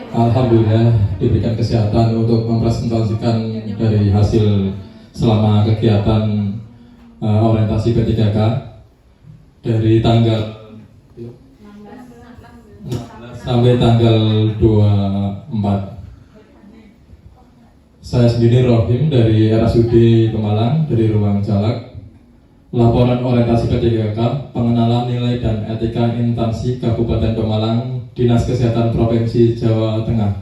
Alhamdulillah diberikan kesehatan untuk mempresentasikan dari hasil selama kegiatan orientasi P3K dari tanggal 16 sampai tanggal 24. Saya sendiri Rohim dari RSUD Pemalang dari ruang Jalak. Laporan orientasi P3K, pengenalan nilai dan etika instansi Kabupaten Pemalang, Dinas Kesehatan Provinsi Jawa Tengah.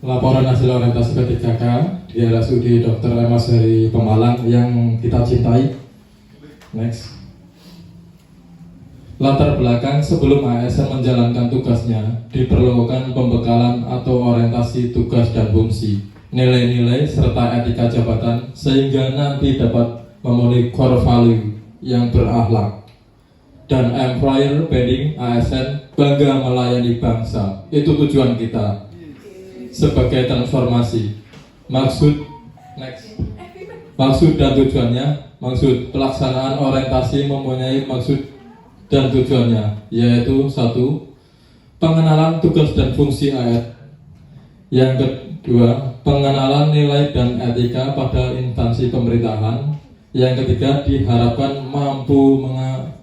Laporan hasil orientasi P3K di RSUD Dr. Emas dari Pemalang yang kita cintai. Next. Latar belakang sebelum ASN menjalankan tugasnya, diperlukan pembekalan atau orientasi tugas dan fungsi, nilai-nilai serta etika jabatan sehingga nanti dapat memenuhi core value yang berakhlak. Dan employer branding ASN bangga melayani bangsa. Itu tujuan kita sebagai transformasi. Maksud dan tujuannya. Maksud pelaksanaan orientasi mempunyai maksud dan tujuannya, yaitu 1. Pengenalan tugas dan fungsi ASN. Yang kedua, pengenalan nilai dan etika pada instansi pemerintahan. Yang ketiga, diharapkan mampu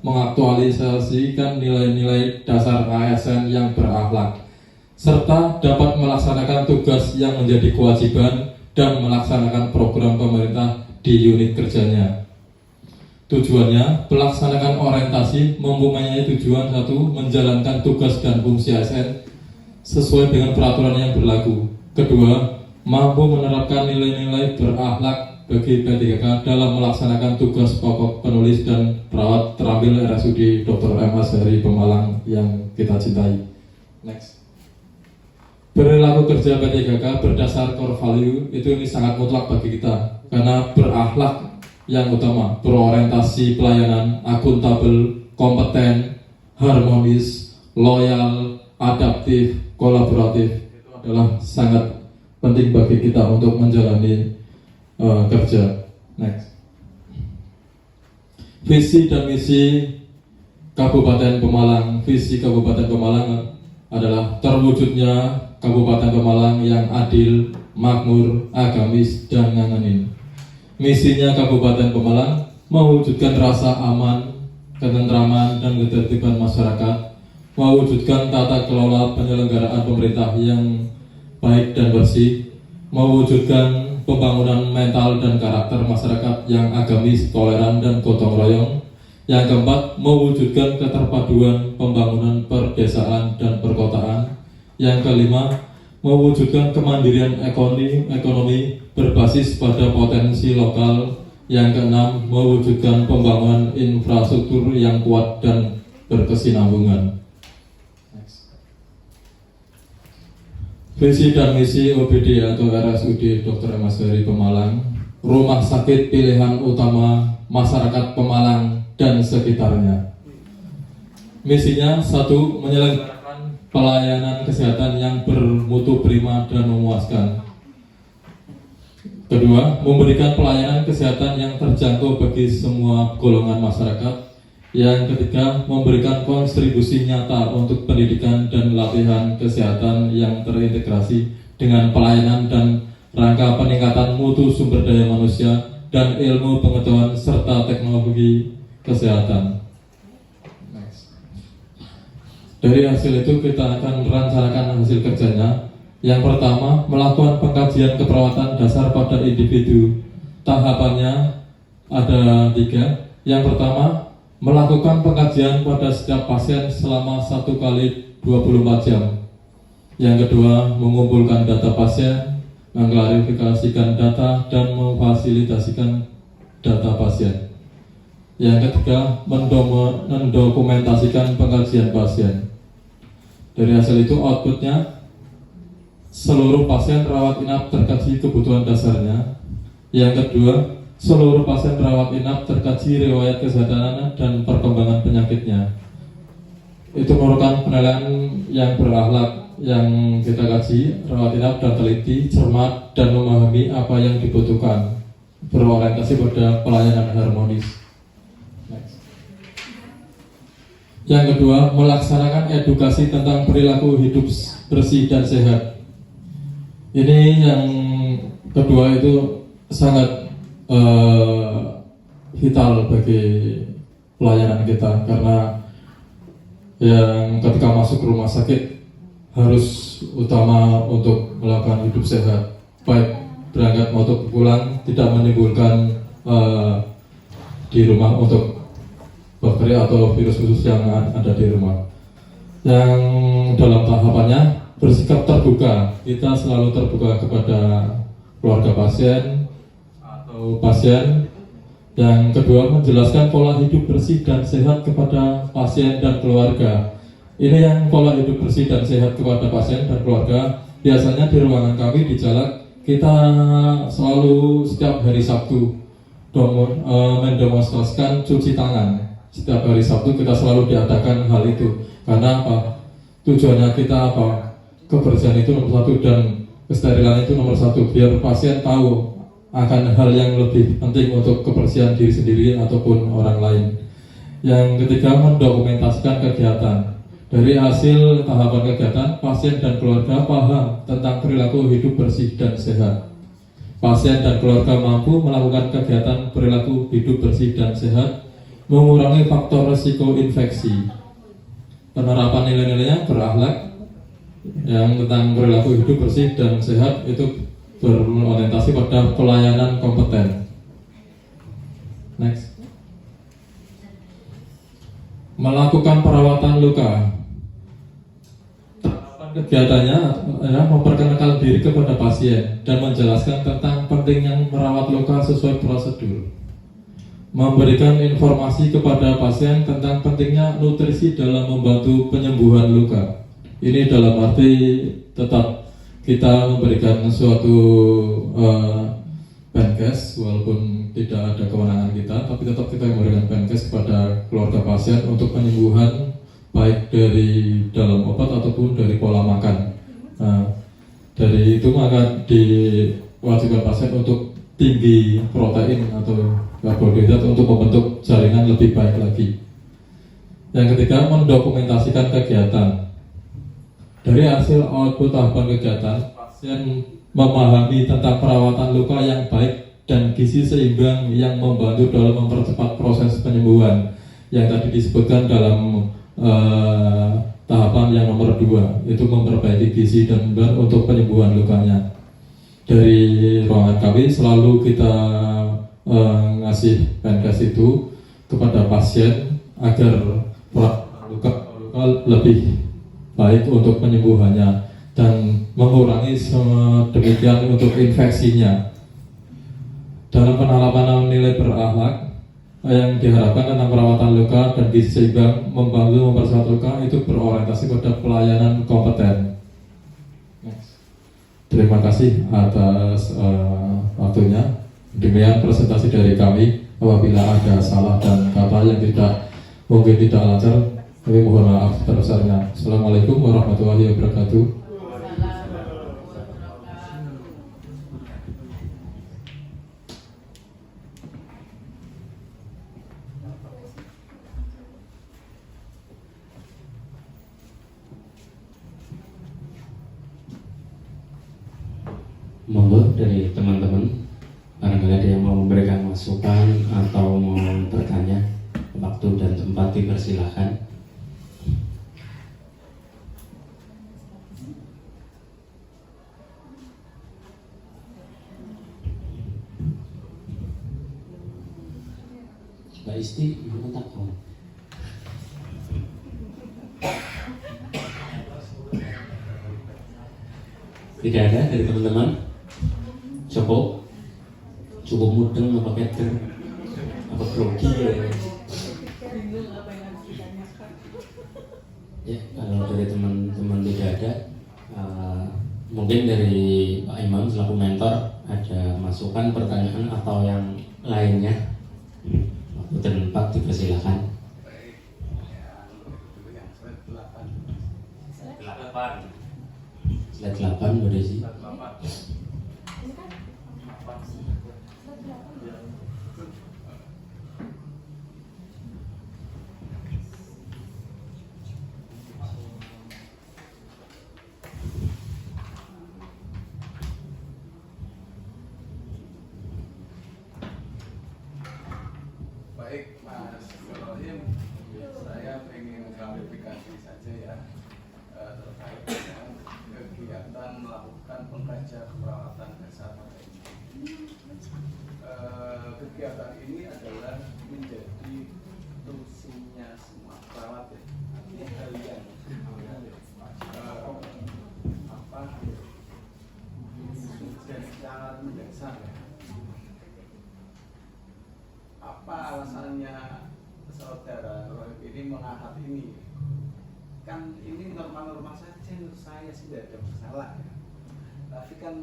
mengaktualisasikan nilai-nilai dasar ASN yang berakhlak, serta dapat melaksanakan tugas yang menjadi kewajiban dan melaksanakan program pemerintah di unit kerjanya. Tujuannya, melaksanakan orientasi mempunyai tujuan 1. Menjalankan tugas dan fungsi ASN sesuai dengan peraturan yang berlaku. Kedua, mampu menerapkan nilai-nilai berakhlak bagi P3K dalam melaksanakan tugas pokok penulis dan perawat terampil RSUD Dr. Emas dari Pemalang yang kita cintai. Next. Perilaku kerja P3K berdasar core value ini sangat mutlak bagi kita karena berakhlak yang utama, berorientasi pelayanan, akuntabel, kompeten, harmonis, loyal, adaptif, kolaboratif. Itu adalah sangat penting bagi kita untuk menjalani kerja. Next. Visi dan misi Kabupaten Pemalang. Visi Kabupaten Pemalang adalah terwujudnya Kabupaten Pemalang yang adil, makmur, agamis, dan ngangenin. Misinya Kabupaten Pemalang mewujudkan rasa aman, ketentraman, dan ketertiban masyarakat, mewujudkan tata kelola penyelenggaraan pemerintah yang baik dan bersih, mewujudkan pembangunan mental dan karakter masyarakat yang agamis, toleran, dan gotong royong. Yang keempat, mewujudkan keterpaduan pembangunan perdesaan dan perkotaan. Yang kelima, mewujudkan kemandirian ekonomi berbasis pada potensi lokal. Yang keenam, mewujudkan pembangunan infrastruktur yang kuat dan berkesinambungan. Visi dan misi OBD atau RSUD Dr. Emas dari Pemalang, rumah sakit pilihan utama masyarakat Pemalang dan sekitarnya. Misinya 1. Menyelenggarakan pelayanan kesehatan yang bermutu prima dan memuaskan. Kedua, memberikan pelayanan kesehatan yang terjangkau bagi semua golongan masyarakat. Yang ketiga, memberikan kontribusi nyata untuk pendidikan dan latihan kesehatan yang terintegrasi dengan pelayanan dan rangka peningkatan mutu sumber daya manusia dan ilmu pengetahuan serta teknologi kesehatan. Dari hasil itu kita akan merencanakan hasil kerjanya. Yang pertama, melakukan pengkajian keperawatan dasar pada individu. Tahapannya ada 3. Yang pertama, melakukan pengkajian pada setiap pasien selama 1 kali 24 jam. Yang kedua, mengumpulkan data pasien, mengklarifikasikan data, dan memfasilitasikan data pasien. Yang ketiga, mendokumentasikan pengkajian pasien. Dari hasil itu outputnya, seluruh pasien rawat inap terkaji kebutuhan dasarnya. Yang kedua, seluruh pasien rawat inap terkaji riwayat kesehatan dan perkembangan penyakitnya. Itu merupakan penilaian yang berakhlak yang kita kaji, rawat inap dan teliti, cermat, dan memahami apa yang dibutuhkan, berorientasi pada pelayanan harmonis. Yang kedua, melaksanakan edukasi tentang perilaku hidup bersih dan sehat. Ini yang kedua itu sangat vital bagi pelayanan kita, karena yang ketika masuk ke rumah sakit harus utama untuk melakukan hidup sehat, baik berangkat maupun pulang, tidak menimbulkan di rumah untuk bakteri atau virus khusus yang ada di rumah. Yang dalam tahapannya bersikap terbuka, kita selalu terbuka kepada keluarga pasien atau pasien. Yang kedua, menjelaskan pola hidup bersih dan sehat kepada pasien dan keluarga. Ini yang pola hidup bersih dan sehat kepada pasien dan keluarga. Biasanya di ruangan kami di Jalak, kita selalu setiap hari Sabtu mendemonstrasikan cuci tangan. Setiap hari Sabtu kita selalu diadakan hal itu. Karena apa? Tujuannya kita apa? Kebersihan itu nomor satu dan kesterilan itu nomor satu. Biar pasien tahu akan hal yang lebih penting untuk kebersihan diri sendiri ataupun orang lain. Yang ketiga, mendokumentasikan kegiatan. Dari hasil tahapan kegiatan, pasien dan keluarga paham tentang perilaku hidup bersih dan sehat. Pasien dan keluarga mampu melakukan kegiatan perilaku hidup bersih dan sehat, mengurangi faktor risiko infeksi. Penerapan nilai-nilainya berakhlak yang tentang perilaku hidup bersih dan sehat itu berorientasi pada pelayanan kompeten. Next. Melakukan perawatan luka. Kegiatannya adalah memperkenalkan diri kepada pasien dan menjelaskan tentang pentingnya merawat luka sesuai prosedur. Memberikan informasi kepada pasien tentang pentingnya nutrisi dalam membantu penyembuhan luka. Ini dalam arti tetap kita memberikan suatu penkes, walaupun tidak ada kewenangan kita, tapi tetap kita memberikan penkes kepada keluarga pasien untuk penyembuhan baik dari dalam obat ataupun dari pola makan. Nah, dari itu maka diwajibkan pasien untuk tinggi protein atau karbohidrat untuk membentuk jaringan lebih baik lagi. Yang ketiga, mendokumentasikan kegiatan. Dari hasil output tahapan kegiatan, pasien memahami tentang perawatan luka yang baik dan gizi seimbang yang membantu dalam mempercepat proses penyembuhan yang tadi disebutkan dalam tahapan yang nomor 2, itu memperbaiki gizi dan bahan untuk penyembuhan lukanya. Dari ruangan kami selalu kita ngasih penkes itu kepada pasien agar luka lebih baik untuk penyembuhannya dan mengurangi sedemikian untuk infeksinya. Dalam penerapan nilai berakhlak yang diharapkan tentang perawatan luka dan gizi seimbang membantu mempercepat luka itu berorientasi pada pelayanan kompeten. Terima kasih atas waktunya. Demikian presentasi dari kami. Apabila ada salah dan kata yang mungkin tidak lancar, kami mohon maaf sebesar-besarnya. Assalamualaikum warahmatullahi wabarakatuh. Monggo dari teman-teman, barangkali ada yang mau memberikan masukan atau mau bertanya, waktu dan tempat dipersilahkan. Mbak Isti, ibu takut. Tidak ada dari teman-teman? Cukup mudeng apa keter apa grogi ya. Ya, kalau dari teman-teman tidak ada, mungkin dari Pak Imam selaku mentor ada masukan, pertanyaan atau yang lainnya. Waktu dan tempat dipersilakan. Slide 8 Mbak Desi. mengangkat ini. Kan ini norma-norma saja menurut saya sih tidak ada masalah ya. Tapi kan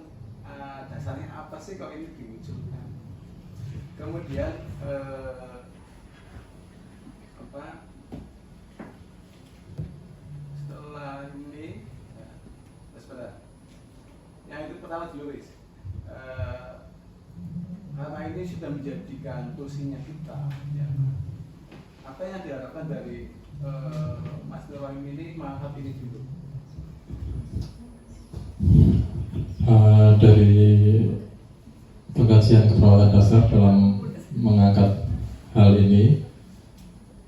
dasarnya apa sih kok ini dimunculkan? Kemudian setelah ini yang itu pertama dulu Riz. Karena ini sudah menjadikan kursinya kita ya. Apa yang diharapkan dari Mas Nurwahim ini mengangkat ini dulu? Dari pengkajian keperawatan dasar dalam mengangkat hal ini,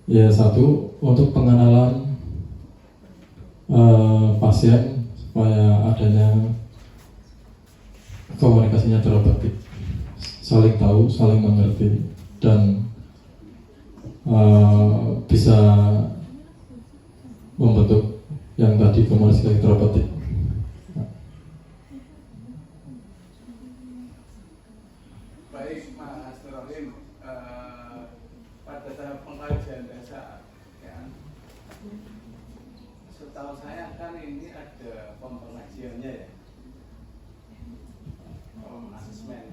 ya satu untuk pengenalan pasien supaya adanya komunikasinya terobati, saling tahu, saling mengerti, dan bisa membentuk yang tadi komunikasi terobati. Baik Mas Nurwahim, pada tahap pengkajian dasar ya, setahu saya kan ini ada pengajiannya ya,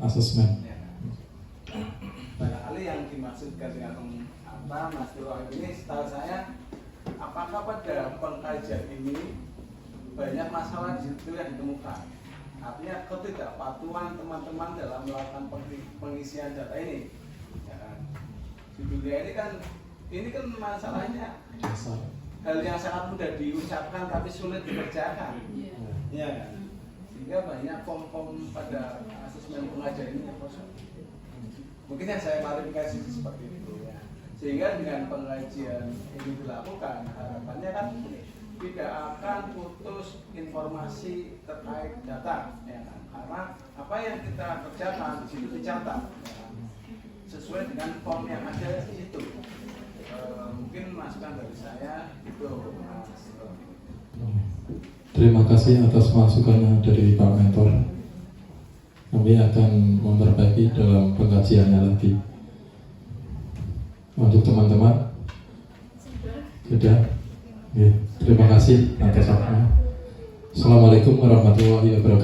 Asesmen. Ya. Barangkali yang dimaksudkan dengan apa Mas Nurwahim ini, setahu saya, apakah pada pengkajian ini banyak masalah di situ yang ditemukan? Artinya ketidakpatuhan teman-teman dalam melakukan pengisian data ini. Ya kan? Di dunia ini kan masalahnya hal yang sangat mudah diucapkan tapi sulit dikerjakan. Ya kan? Sehingga banyak form-form pada asesmen pengajar ini yang kosong. Mungkin yang saya klarifikasi seperti itu ya. Sehingga dengan pengajian ini dilakukan, harapannya kan tidak akan putus informasi terkait data ya kan? Karena apa yang kita kerjakan di situ dicatat ya kan? Sesuai dengan form yang ada di situ. Mungkin masukan dari saya itu Mas. Terima kasih atas masukannya dari Pak Mentor. Kami akan memperbaiki dalam pengkajiannya lagi. Untuk teman-teman, sudah. Terima kasih atas waktunya. Assalamualaikum warahmatullahi wabarakatuh.